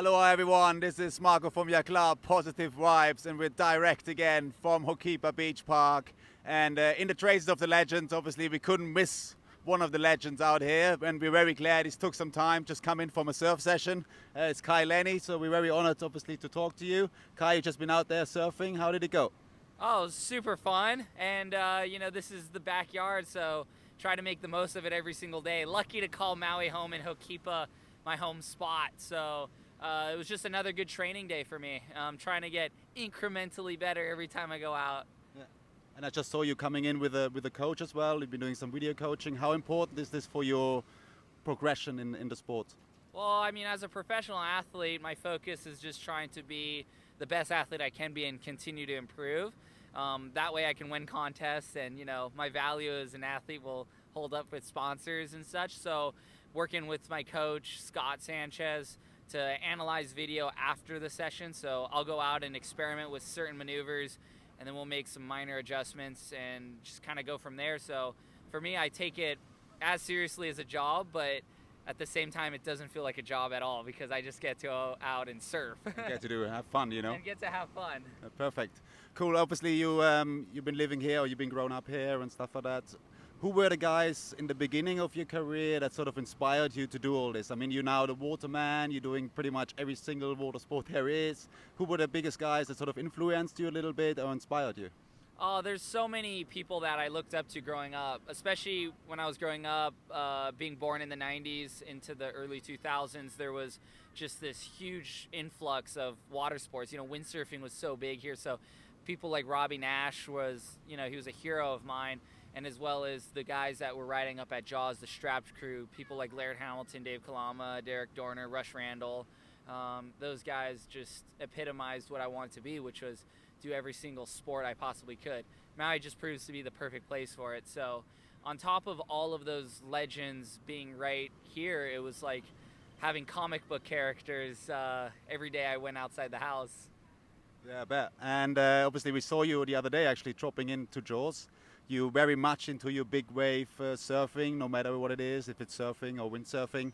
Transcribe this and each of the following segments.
Hello everyone, this is Marco from JAKLAR Positive Vibes, and we're direct again from Hokipa Beach Park. And in the traces of the legends, obviously we couldn't miss one of the legends out here, and we're very glad he took some time just come in from a surf session. It's Lenny, so we're very honored obviously to talk to you. You've just been out there surfing. How did it go? Oh, it was super fun, and this is the backyard, so try to make the most of it every single day. Lucky to call Maui home and Hokipa my home spot, so it was just another good training day for me. I'm trying to get incrementally better every time I go out. Yeah. And I just saw you coming in with a coach as well. You've been doing some video coaching. How important is this for your progression in the sport? Well, I mean, as a professional athlete, my focus is just trying to be the best athlete I can be and continue to improve. That way I can win contests, and my value as an athlete will hold up with sponsors and such. So working with my coach, Scott Sanchez, to analyze video after the session. So I'll go out and experiment with certain maneuvers, and then we'll make some minor adjustments and just kind of go from there. So for me, I take it as seriously as a job, but at the same time, it doesn't feel like a job at all because I just get to go out and surf. Get to have fun, And get to have fun. Perfect. Cool. Obviously, you've been living here, or you've been grown up here and stuff like that. Who were the guys in the beginning of your career that sort of inspired you to do all this? I mean, you're now the waterman, you're doing pretty much every single water sport there is. Who were the biggest guys that sort of influenced you a little bit or inspired you? Oh, there's so many people that I looked up to growing up, especially when I was growing up, being born in the 90s into the early 2000s. There was just this huge influx of water sports. Windsurfing was so big here, so people like Robbie Nash was, he was a hero of mine, and as well as the guys that were riding up at Jaws, the Strapped crew, people like Laird Hamilton, Dave Kalama, Derek Dorner, Rush Randall. Those guys just epitomized what I wanted to be, which was do every single sport I possibly could. Maui just proves to be the perfect place for it. So on top of all of those legends being right here, it was like having comic book characters every day I went outside the house. Yeah, I bet. And obviously we saw you the other day actually dropping into Jaws. You're very much into your big wave surfing, no matter what it is, if it's surfing or windsurfing.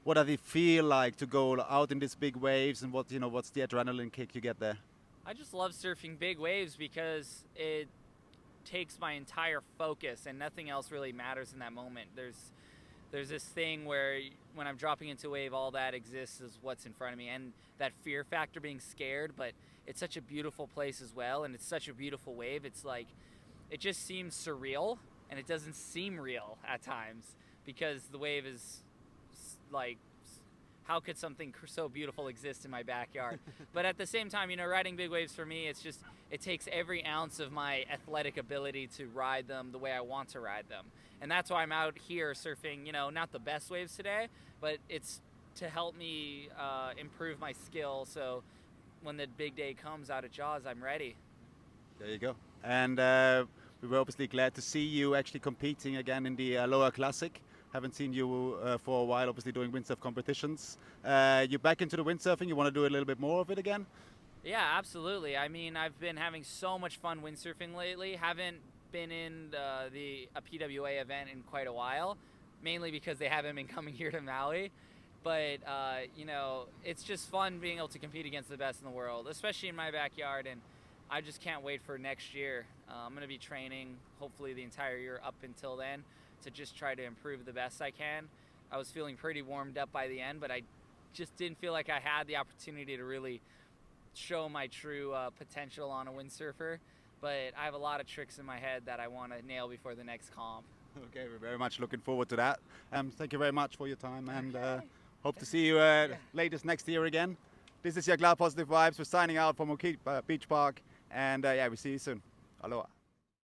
What does it feel like to go out in these big waves, and what's the adrenaline kick you get there? I just love surfing big waves because it takes my entire focus and nothing else really matters in that moment. There's this thing where when I'm dropping into a wave, all that exists is what's in front of me, and that fear factor, being scared, but it's such a beautiful place as well, and it's such a beautiful wave. It's like, it just seems surreal, and it doesn't seem real at times because the wave is like, how could something so beautiful exist in my backyard? But at the same time, riding big waves for me, it takes every ounce of my athletic ability to ride them the way I want to ride them. And that's why I'm out here surfing, not the best waves today, but it's to help me improve my skill. So when the big day comes out at Jaws, I'm ready. There you go. And we were obviously glad to see you actually competing again in the Aloha Classic. Haven't seen you for a while, obviously doing windsurf competitions. You're back into the windsurfing. You want to do a little bit more of it again? Yeah, absolutely. I mean, I've been having so much fun windsurfing lately. Haven't been in a PWA event in quite a while, mainly because they haven't been coming here to Maui. But, it's just fun being able to compete against the best in the world, especially in my backyard. And I just can't wait for next year. I'm going to be training hopefully the entire year up until then to just try to improve the best I can. I was feeling pretty warmed up by the end, but I just didn't feel like I had the opportunity to really show my true potential on a windsurfer. But I have a lot of tricks in my head that I want to nail before the next comp. Okay, we're very much looking forward to that. Thank you very much for your time, and hope to see you latest next year again. This is JAKLAR Positive Vibes. We're signing out from Hokipa Beach Park, and we see you soon. Aloha.